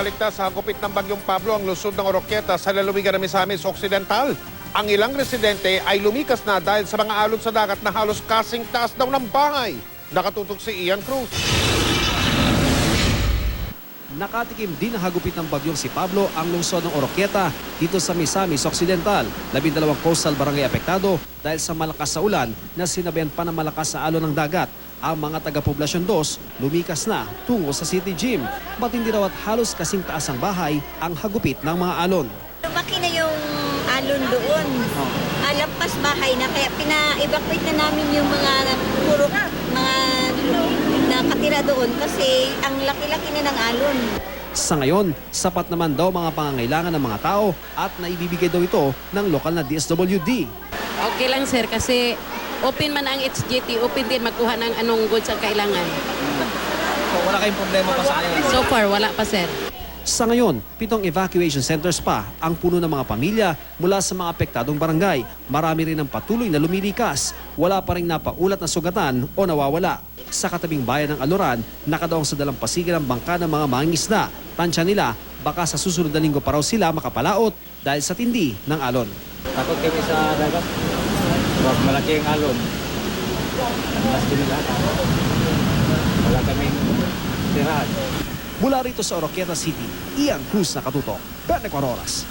maligtas sa hagupit ng Bagyong Pablo ang lungsod ng Oroquieta sa lalawigan ng Misamis Occidental. Ang ilang residente ay lumikas na dahil sa mga alon sa dagat na halos kasing taas daw ng bahay. Nakatutok si Ian Cruz. Nakatikim din ang hagupit ng bagyong si Pablo ang lungsod ng Oroquieta dito sa Misamis Occidental. 12 coastal barangay apektado dahil sa malakas sa ulan na sinabayan pa ng malakas sa alon ng dagat. Ang mga taga-poblasyon 2 lumikas na tungo sa City Gym. Matindi raw at halos kasing taas ang bahay ang hagupit ng mga alon. Lumaki na yung alon doon. Lampas bahay na kaya pina-evacuate na namin yung mga puro mga nakatira doon kasi ang laki-laki na ng alon. Sa ngayon, sapat naman daw mga pangangailangan ng mga tao at naibibigay daw ito ng lokal na DSWD. Okay lang sir kasi open man ang HGT, open din magkuha ng anong goods ang kailangan. So wala kayong problema pa sa ngayon? So far, wala pa sir. Sa ngayon, 7 evacuation centers pa ang puno ng mga pamilya mula sa mga apektadong barangay. Marami rin ang patuloy na lumilikas. Wala pa rin napaulat na sugatan o nawawala. Sa katabing bayan ng Aluran, nakadaong sa dalampasigan ng bangka ng mga mangingisda. Tansya nila, baka sa susunod na linggo pa raw sila makapalaot dahil sa tindi ng alon. Takot kami sa dagat. Huwag malaki ang alon. Mas kami lahat. Wala kaming tirahan. Mula rito sa Oroquieta City, Ian Cruz nakatutok, 24 Oras.